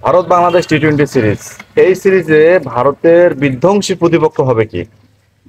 Bharat Bangladesh টি-20 series. এই সিরিজে ভারতের বিধ্বংসী প্রতিপক্ষ হবে কি?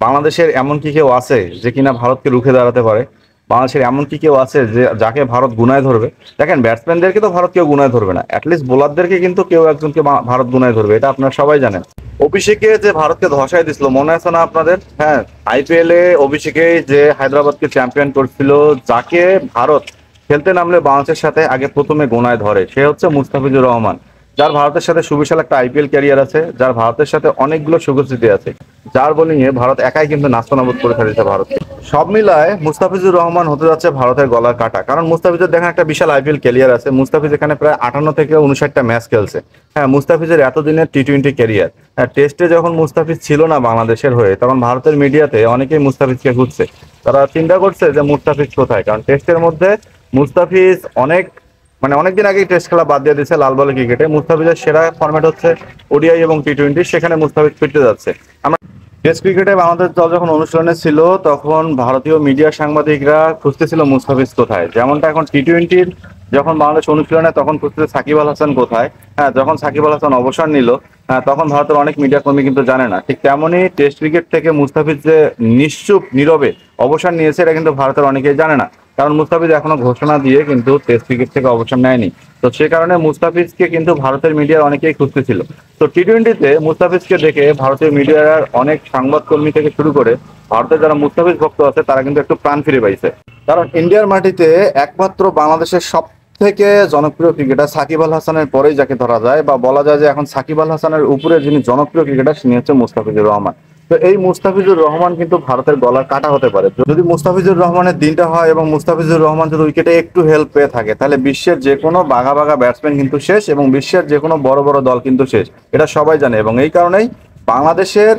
বাংলাদেশের এমন কি কেউ আছে যে কিনা ভারতকে রুখে দাঁড়াতে পারে? বাংলাদেশের এমন কি কেউ আছে যে যাকে ভারত গুনায় ধরবে? দেখেন, ব্যাটসম্যানদেরকে তো ভারত কেউ গুনায় ধরবে না, অ্যাটলিস্ট বোলারদেরকে কিন্তু কেউ একজনকে ভারত গুনায় ধরবে, এটা আপনারা সবাই জানেন। অভিষেকে যে ভারতকে ধসাই দিছিল মনে আছে না আপনাদের? হ্যাঁ, আইপিএল এ অভিষেকে যে হায়দ্রাবাদকে চ্যাম্পিয়ন করছিল, যাকে ভারত খেলতে নামলে বাংলাদেশের সাথে আগে প্রথমে গোনায় ধরে, সে হচ্ছে মুস্তাফিজুর রহমান। যার ভারতের সাথে সুবিশাল একটা আইপিএল ক্যারিয়ার আছে, যার ভারতের সাথে অনেকগুলো সুখস্মৃতি আছে, যার বোলিং এ ভারত একাই কিন্তু নাস্তানাবুদ করে ফেলেছে ভারতকে। সব মিলায় মুস্তাফিজুর রহমান হতে যাচ্ছে ভারতের গলার কাটা, কারণ মুস্তাফিজের দেখেন একটা বিশাল আইপিএল ক্যারিয়ার আছে। মুস্তাফিজ এখানে প্রায় 58 থেকে 59টা ম্যাচ খেলছে। হ্যাঁ, মুস্তাফিজের এতদিনের টি-20 ক্যারিয়ার। হ্যাঁ, টেস্টে যখন মুস্তাফিজ ছিল না বাংলাদেশের হয়ে, তখন ভারতের মিডিয়াতে অনেকেই মুস্তাফিজকে খুঁজছে। তারা চিন্তা করছে যে মুস্তাফিজ কোথায়, কারণ টেস্টের মধ্যে মুস্তাফিজ অনেকদিন আগেই টেস্ট খেলা বাদ দিয়ে দিয়েছে লাল বলে ক্রিকেটে। মুস্তাফিজের সেরা ফরম্যাট হচ্ছে ওডিআই এবং টি-20, সেখানে মুস্তাফিজ ফিরতে যাচ্ছে। আমরা টেস্ট ক্রিকেটে বাংলাদেশ দল যখন অনুশীলনে ছিল, তখন ভারতীয় মিডিয়া সাংবাদিকরা খুঁজতেছিল মুস্তাফিজ কোথায়। যেমনটা এখন টি-20 যখন বাংলাদেশ অনুশীলনে, তখন খুঁজতেছে সাকিব আল হাসান কোথায়। হ্যাঁ, যখন সাকিব আল হাসান অবসর নিল, হ্যাঁ, তখন ভারতের অনেক মিডিয়া কর্মী কিন্তু জানে না। ঠিক তেমনই টেস্ট ক্রিকেট থেকে মুস্তাফিজ যে নিশ্চুপ নীরবে অবসর নিয়েছে, এটা কিন্তু ভারতের অনেকেই জানে না। কারণ মুস্তাফিজ এখনো ঘোষণা দিয়ে কিন্তু টেস্ট ক্রিকেট থেকে অবসর নেয়নি। তো সে কারণে মুস্তাফিজকে কিন্তু ভারতের মিডিয়ার অনেকেই খুঁজতেছিল। তো টি-20তে মুস্তাফিজকে দেখে ভারতীয় মিডিয়ার অনেক সংবাদকর্মী থেকে শুরু করে ভারতের যারা মুস্তাফিজ ভক্ত আছে, তারা কিন্তু একটু প্রাণ ফিরে পাইছে। কারণ ইন্ডিয়ার মাটিতে একমাত্র বাংলাদেশের সব থেকে জনপ্রিয় ক্রিকেটার সাকিব আল হাসানের পরেই যাকে ধরা যায়, বা বলা যায় যে এখন সাকিব আল হাসানের উপরে যিনি জনপ্রিয় ক্রিকেটার, তিনি হচ্ছে মুস্তাফিজুর রহমান। তো এই মুস্তাফিজুর রহমান কিন্তু ভারতের গলার কাটা হতে পারে যদি মুস্তাফিজুর রহমানের দিনটা হয়, এবং মুস্তাফিজুর রহমান যদি উইকেটে একটু হেল্প পেয়ে থাকে, তাহলে বিশ্বের যে কোনো বাঘা বাঘা ব্যাটসম্যান কিন্তু শেষ, এবং বিশ্বের যে কোনো বড় বড় দল কিন্তু শেষ। এটা সবাই জানে, এবং এই কারণেই বাংলাদেশের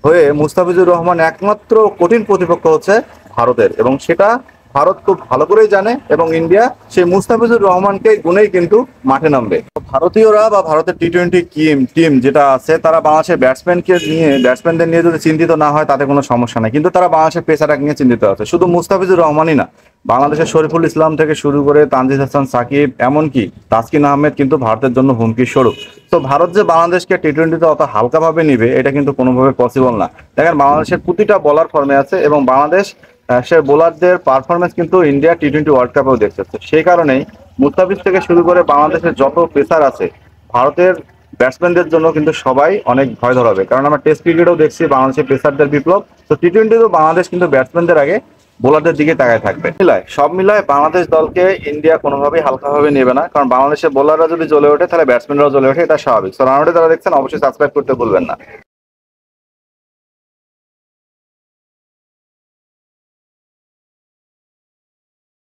হয়ে মুস্তাফিজুর রহমান একমাত্র কঠিন প্রতিপক্ষ হচ্ছে ভারতের, এবং সেটা ভারত খুব ভালো করেই জানে। এবং ইন্ডিয়া সেই মুস্তাফিজুর রহমানকে গুনেই কিন্তু মাঠে নামবে। ভারতীয়রা বা ভারতের টি-20 টিম যেটা আছে, তারা বাংলাদেশের ব্যাটসম্যানদের নিয়ে যদি চিন্তিত না হয়, তাতে কোনো সমস্যা নাই। কিন্তু তারা বাংলাদেশের পেসারকে নিয়ে চিন্তিত আছে। শুধু মুস্তাফিজুর রহমানই না, বাংলাদেশের শরীফুল ইসলাম থেকে শুরু করে তানজিদ হাসান সাকিব, এমনকি তাসকিন আহমেদ কিন্তু ভারতের জন্য হুমকির স্বরূপ। তো ভারত যে বাংলাদেশকে টি-20তে অত হালকাভাবে নিবে, এটা কিন্তু কোনোভাবে পসিবল না। দেখেন, বাংলাদেশের প্রতিটা বলার ফর্মে আছে, এবং বাংলাদেশ সে বোলারদের পারফরমেন্স কিন্তু ইন্ডিয়া টি-20 ওয়ার্ল্ড কাপেও দেখতেছে। সেই কারণেই মুস্তাফিজ থেকে শুরু করে বাংলাদেশের যত পেসার আছে, ভারতের ব্যাটসম্যানদের জন্য কিন্তু সবাই অনেক ভয় ধরাবে। কারণ আমরা টেস্ট ক্রিকেটেও দেখছি বাংলাদেশের পেসারদের বিপ্লব। তো টি-20তেও বাংলাদেশ কিন্তু ব্যাটসম্যানদের আগে বোলারদের দিকে তাকায় থাকবে। সব মিলায় বাংলাদেশ দলকে ইন্ডিয়া কোনোভাবেই হালকাভাবে নেবে না, কারণ বাংলাদেশের বোলাররা যদি জ্বলে ওঠে, তাহলে ব্যাটসম্যানরাও জ্বলে ওঠে, এটা স্বাভাবিক। সো রানাউটে যারা দেখছেন, অবশ্যই সাবস্ক্রাইব করতে ভুলবেন না।